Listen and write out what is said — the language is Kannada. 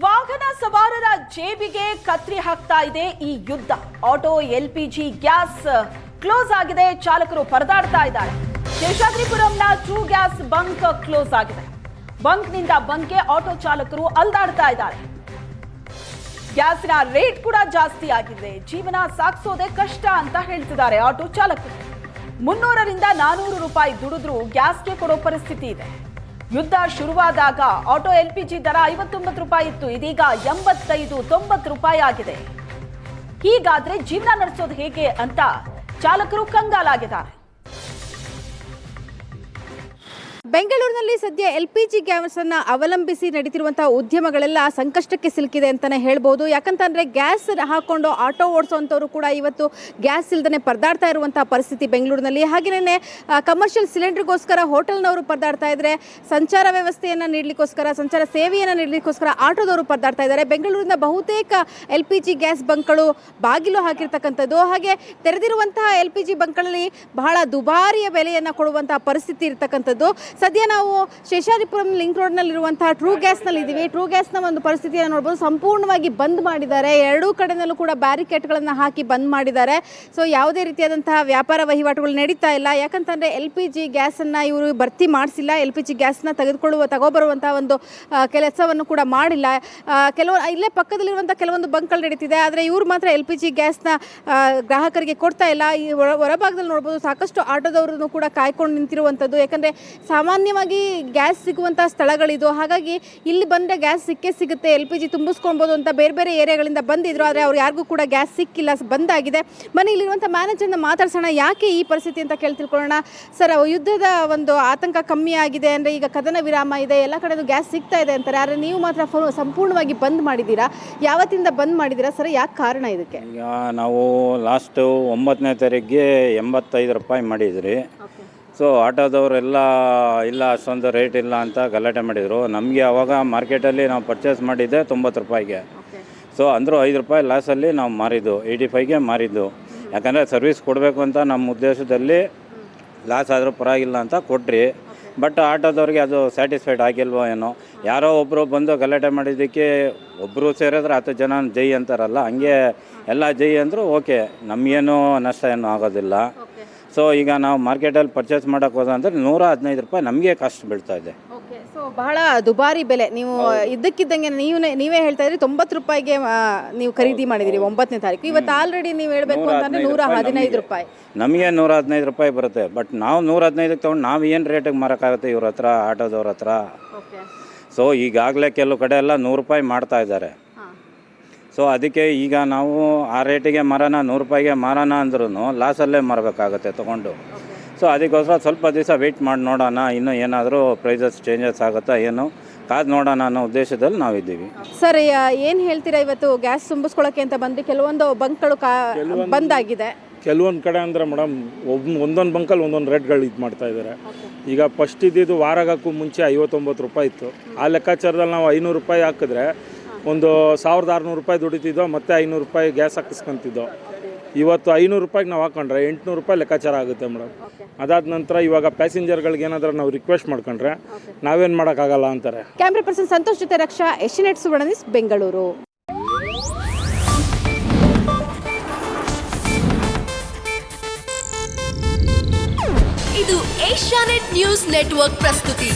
ವಾಹನ ಸವಾರರ ಜೇಬಿಗೆ ಕತ್ರಿ ಹಾಕ್ತಾ ಇದೆ ಈ ಯುದ್ಧ. ಆಟೋ ಎಲ್ಪಿಜಿ ಗ್ಯಾಸ್ ಕ್ಲೋಸ್ ಆಗಿದೆ, ಚಾಲಕರು ಪರದಾಡ್ತಾ ಇದ್ದಾರೆ. ಶೇಷಾದ್ರಿಪುರಂನ ಟ್ರೂ ಗ್ಯಾಸ್ ಬಂಕ್ ಕ್ಲೋಸ್ ಆಗಿದೆ. ಬಂಕ್ನಿಂದ ಬಂಕ್ಗೆ ಆಟೋ ಚಾಲಕರು ಅಲ್ದಾಡ್ತಾ ಇದ್ದಾರೆ. ಗ್ಯಾಸ್ನ ರೇಟ್ ಕೂಡ ಜಾಸ್ತಿ ಆಗಿದೆ, ಜೀವನ ಸಾಗಿಸೋದೇ ಕಷ್ಟ ಅಂತ ಹೇಳ್ತಿದ್ದಾರೆ ಆಟೋ ಚಾಲಕರು. 300 ರಿಂದ 400 ರೂಪಾಯಿ ದುಡಿದ್ರೂ ಗ್ಯಾಸ್ಗೆ ಕೊಡೋ ಪರಿಸ್ಥಿತಿ ಇದೆ. ಯುದ್ಧ ಶುರುವಾದಾಗ ಆಟೋ ಎಲ್ಪಿಜಿ ದರ 59 ರೂಪಾಯಿ ಇತ್ತು, ಇದೀಗ 85-90 ರೂಪಾಯಿ ಆಗಿದೆ. ಹೀಗಾದ್ರೆ ಜೀವನ ನಡೆಸೋದು ಹೇಗೆ ಅಂತ ಚಾಲಕರು ಕಂಗಾಲಾಗಿದ್ದಾರೆ. ಬೆಂಗಳೂರಿನಲ್ಲಿ ಸದ್ಯ LPG ಗ್ಯಾಸ್ ಅನ್ನು ಅವಲಂಬಿಸಿ ನಡೀತಿರುವಂತಹ ಉದ್ಯಮಗಳೆಲ್ಲ ಸಂಕಷ್ಟಕ್ಕೆ ಸಿಲುಕಿದೆ ಅಂತಾನೆ ಹೇಳ್ಬೋದು. ಯಾಕಂತಂದ್ರೆ ಗ್ಯಾಸ್ ಹಾಕೊಂಡು ಆಟೋ ಓಡಿಸುವಂತವರು ಕೂಡ ಇವತ್ತು ಗ್ಯಾಸ್ ಇಲ್ದನೆ ಪರದಾಡ್ತಾ ಇರುವಂತಹ ಪರಿಸ್ಥಿತಿ ಬೆಂಗಳೂರಿನಲ್ಲಿ. ಹಾಗೇನೇ ಕಮರ್ಷಿಯಲ್ ಸಿಲಿಂಡರ್ಗೋಸ್ಕರ ಹೋಟೆಲ್ನವರು ಪರದಾಡ್ತಾ ಇದ್ದಾರೆ, ಸಂಚಾರ ವ್ಯವಸ್ಥೆಯನ್ನು ನೀಡಲಿಕ್ಕೋಸ್ಕರ, ಸಂಚಾರ ಸೇವೆಯನ್ನು ನೀಡಲಿಕ್ಕೋಸ್ಕರ ಆಟೋದವರು ಪರದಾಡ್ತಾ ಇದ್ದಾರೆ. ಬೆಂಗಳೂರಿನ ಬಹುತೇಕ LPG ಗ್ಯಾಸ್ ಬಂಕ್ಗಳು ಬಾಗಿಲು ಹಾಕಿರ್ತಕ್ಕಂಥದ್ದು. ಹಾಗೆ ತೆರೆದಿರುವಂತಹ LPG ಬಂಕ್ಗಳಲ್ಲಿ ಬಹಳ ದುಬಾರಿಯ ಬೆಲೆಯನ್ನು ಕೊಡುವಂತಹ ಪರಿಸ್ಥಿತಿ ಇರತಕ್ಕಂಥದ್ದು. ಸದ್ಯ ನಾವು ಶೇಷಾದ್ರಿಪುರಂ ಲಿಂಕ್ ರೋಡ್ನಲ್ಲಿರುವಂತಹ ಟ್ರೂ ಗ್ಯಾಸ್ನಲ್ಲಿ ಇದ್ದೀವಿ. ಟ್ರೂ ಗ್ಯಾಸ್ನ ಒಂದು ಪರಿಸ್ಥಿತಿಯನ್ನು ನೋಡ್ಬೋದು, ಸಂಪೂರ್ಣವಾಗಿ ಬಂದ್ ಮಾಡಿದ್ದಾರೆ. ಎರಡೂ ಕಡೆನಲ್ಲೂ ಕೂಡ ಬ್ಯಾರಿಕೇಡ್ಗಳನ್ನು ಹಾಕಿ ಬಂದ್ ಮಾಡಿದ್ದಾರೆ. ಸೊ ಯಾವುದೇ ರೀತಿಯಾದಂತಹ ವ್ಯಾಪಾರ ವಹಿವಾಟುಗಳು ನಡೀತಾ ಇಲ್ಲ. ಯಾಕಂತಂದರೆ LPG ಗ್ಯಾಸನ್ನು ಇವರು ಭರ್ತಿ ಮಾಡಿಸಿಲ್ಲ, LPG ಗ್ಯಾಸ್ನ ತಗೋಬರುವಂತಹ ಒಂದು ಕೆಲಸವನ್ನು ಕೂಡ ಮಾಡಿಲ್ಲ. ಇಲ್ಲೇ ಪಕ್ಕದಲ್ಲಿರುವಂಥ ಕೆಲವೊಂದು ಬಂಕ್ಗಳು ನಡೀತಿದೆ, ಆದರೆ ಇವರು ಮಾತ್ರ LPG ಗ್ಯಾಸ್ನ ಗ್ರಾಹಕರಿಗೆ ಕೊಡ್ತಾ ಇಲ್ಲ. ಈ ಹೊರಭಾಗದಲ್ಲಿ ನೋಡ್ಬೋದು ಸಾಕಷ್ಟು ಆಟೋದವರು ಕೂಡ ಕಾಯ್ಕೊಂಡು ನಿಂತಿರುವಂಥದ್ದು. ಯಾಕಂದರೆ ಸಾಮಾನ್ಯವಾಗಿ ಗ್ಯಾಸ್ ಸಿಗುವಂಥ ಸ್ಥಳಗಳಿದು, ಹಾಗಾಗಿ ಇಲ್ಲಿ ಬಂದರೆ ಗ್ಯಾಸ್ ಸಿಗುತ್ತೆ, LPG ತುಂಬಿಸ್ಕೊಳ್ಬೋದು ಅಂತ ಬೇರೆ ಬೇರೆ ಏರಿಯಾಗಳಿಂದ ಬಂದಿದ್ರು. ಆದರೆ ಅವ್ರು ಯಾರಿಗೂ ಕೂಡ ಗ್ಯಾಸ್ ಸಿಕ್ಕಿಲ್ಲ, ಬಂದಾಗಿದೆ. ಬನ್ನಿ ಇಲ್ಲಿರುವಂಥ ಮ್ಯಾನೇಜರ್ನ ಮಾತಾಡ್ಸೋಣ, ಯಾಕೆ ಈ ಪರಿಸ್ಥಿತಿ ಅಂತ ತಿಳ್ಕೊಳ್ಳೋಣ. ಸರ್, ಯುದ್ಧದ ಒಂದು ಆತಂಕ ಕಮ್ಮಿ ಆಗಿದೆ ಅಂದರೆ ಈಗ ಕದನ ವಿರಾಮ ಇದೆ, ಎಲ್ಲ ಕಡೆದು ಗ್ಯಾಸ್ ಸಿಗ್ತಾ ಇದೆ ಅಂತಾರೆ, ಆದರೆ ನೀವು ಮಾತ್ರ ಸಂಪೂರ್ಣವಾಗಿ ಬಂದ್ ಮಾಡಿದ್ದೀರಾ. ಯಾವತ್ತಿಂದ ಬಂದ್ ಮಾಡಿದ್ದೀರಾ ಸರ್, ಯಾಕೆ ಕಾರಣ ಇದಕ್ಕೆ? ಈಗ ನಾವು ಲಾಸ್ಟು 9ನೇ ತಾರೀಕಿಗೆ 85 ರೂಪಾಯಿ ಮಾಡಿದ್ರಿ. ಸೊ ಆಟೋದವರೆಲ್ಲ ಇಲ್ಲ ಅಷ್ಟೊಂದು ರೇಟ್ ಇಲ್ಲ ಅಂತ ಗಲಾಟೆ ಮಾಡಿದರು. ನಮಗೆ ಅವಾಗ ಮಾರ್ಕೆಟಲ್ಲಿ ನಾವು ಪರ್ಚೇಸ್ ಮಾಡಿದ್ದೆ 90 ರೂಪಾಯಿಗೆ. ಸೊ ಅಂದರೂ 5 ರೂಪಾಯಿ ಲಾಸಲ್ಲಿ ನಾವು ಮಾರಿದ್ದು, 85ಗೆ ಮಾರಿದ್ದು. ಯಾಕಂದರೆ ಸರ್ವಿಸ್ ಕೊಡಬೇಕು ಅಂತ ನಮ್ಮ ಉದ್ದೇಶದಲ್ಲಿ ಲಾಸ್ ಆದರೂ ಪರವಾಗಿಲ್ಲ ಅಂತ ಕೊಟ್ರಿ. ಬಟ್ ಆಟೋದವ್ರಿಗೆ ಅದು ಸ್ಯಾಟಿಸ್ಫೈಡ್ ಆಗಿಲ್ವೋ ಏನೋ, ಯಾರೋ ಒಬ್ಬರು ಬಂದು ಗಲಾಟೆ ಮಾಡಿದ್ದಕ್ಕೆ ಒಬ್ಬರು ಸೇರಿದ್ರೆ 10 ಜನ ಜೈ ಅಂತಾರಲ್ಲ, ಹಂಗೆ ಎಲ್ಲ ಜೈ ಅಂದರು. ಓಕೆ, ನಮಗೇನು ನಷ್ಟ ಏನೂ ಆಗೋದಿಲ್ಲ. ಸೊ ಈಗ ನಾವು ಮಾರ್ಕೆಟಲ್ಲಿ ಪರ್ಚೇಸ್ ಮಾಡೋಕೆ ಹೋದಂದ್ರೆ 115 ರೂಪಾಯಿ ನಮಗೆ ಕಾಸ್ಟ್ ಬೀಳ್ತಾ ಇದೆ. ಸೊ ಬಹಳ ದುಬಾರಿ ಬೆಲೆ. ನೀವು ಇದ್ದಕ್ಕಿದ್ದಂಗೆ ನೀವೇ ಹೇಳ್ತಾ ಇದ್ರಿ 90 ರೂಪಾಯಿಗೆ ನೀವು ಖರೀದಿ ಮಾಡಿದಿರಿ 9ನೇ ತಾರೀಕು. ಇವತ್ತು ಆಲ್ರೆಡಿ ನೀವು ಹೇಳಬೇಕು ಅಂತಂದರೆ 115 ರೂಪಾಯಿ. ನಮಗೆ 115 ರೂಪಾಯಿ ಬರುತ್ತೆ. ಬಟ್ ನಾವು 115ಕ್ಕೆ ತೊಗೊಂಡು ನಾವು ಏನು ರೇಟಿಗೆ ಮಾರೋಕ್ಕಾಗುತ್ತೆ ಇವ್ರ ಹತ್ರ, ಆಟೋದವ್ರ ಹತ್ರ. ಸೊ ಈಗಾಗಲೇ ಕೆಲವು ಕಡೆ ಎಲ್ಲ 100 ರೂಪಾಯಿ ಮಾಡ್ತಾ ಇದ್ದಾರೆ. ಸೊ ಅದಕ್ಕೆ ಈಗ ನಾವು ಆ ರೇಟಿಗೆ ಮಾರೋಣ, 100 ರೂಪಾಯಿಗೆ ಮಾರೋಣ ಅಂದ್ರೂ ಲಾಸಲ್ಲೇ ಮಾರಬೇಕಾಗತ್ತೆ ತೊಗೊಂಡು. ಸೊ ಅದಕ್ಕೋಸ್ಕರ ಸ್ವಲ್ಪ ದಿವಸ ವೆಯ್ಟ್ ಮಾಡಿ ನೋಡೋಣ, ಇನ್ನೂ ಏನಾದರೂ ಪ್ರೈಸಸ್ ಚೇಂಜಸ್ ಆಗುತ್ತಾ ಏನು ಕಾದು ನೋಡೋಣ ಅನ್ನೋ ಉದ್ದೇಶದಲ್ಲಿ ನಾವಿದ್ದೀವಿ. ಸರ್, ಏನು ಹೇಳ್ತೀರಾ? ಇವತ್ತು ಗ್ಯಾಸ್ ತುಂಬಿಸ್ಕೊಳ್ಳೋಕ್ಕೆ ಅಂತ ಬಂದು ಕೆಲವೊಂದು ಬಂಕ್ಗಳು ಬಂದಾಗಿದೆ. ಕೆಲವೊಂದು ಕಡೆ ಅಂದರೆ ಮೇಡಮ್ ಒಂದೊಂದು ಬಂಕಲ್ಲಿ ಒಂದೊಂದು ರೇಟ್ಗಳು ಇದು ಮಾಡ್ತಾ ಇದ್ದಾರೆ. ಈಗ ಫಸ್ಟ್ ಇದ್ದಿದ್ದು ವಾರಕ್ಕೂ ಮುಂಚೆ 59 ರೂಪಾಯಿ ಇತ್ತು. ಆ ಲೆಕ್ಕಾಚಾರದಲ್ಲಿ ನಾವು 500 ರೂಪಾಯಿ ಹಾಕಿದ್ರೆ ಒಂದು 1600 ರೂಪಾಯಿ ದುಡಿತಿದ್ದೋ, ಮತ್ತು 500 ರೂಪಾಯಿ ಗ್ಯಾಸ್ ಹಾಕಿಸ್ಕೊಂತಿದ್ದೋ. ಇವತ್ತು 500 ರೂಪಾಯಿಗೆ ನಾವು ಹಾಕೊಂಡ್ರೆ 800 ರೂಪಾಯಿ ಲೆಕ್ಕಾಚಾರ ಆಗುತ್ತೆ ಮೇಡಮ್. ಅದಾದ ನಂತರ ಇವಾಗ ಪ್ಯಾಸೆಂಜರ್ಗಳಿಗೆ ಏನಾದರೂ ನಾವು ರಿಕ್ವೆಸ್ಟ್ ಮಾಡ್ಕೊಂಡ್ರೆ ನಾವೇನು ಮಾಡೋಕ್ಕಾಗಲ್ಲ ಅಂತಾರೆ. ಕ್ಯಾಮ್ರಾ ಪರ್ಸನ್ ಸಂತೋಷ್ ಜೊತೆ ರಕ್ಷಾ, ಏಷ್ಯಾನೆಟ್ ಸುವರ್ಣ ನ್ಯೂಸ್, ಬೆಂಗಳೂರು. ಇದು ಏಷ್ಯಾನೆಟ್ ನ್ಯೂಸ್ ನೆಟ್ವರ್ಕ್ ಪ್ರಸ್ತುತಿ.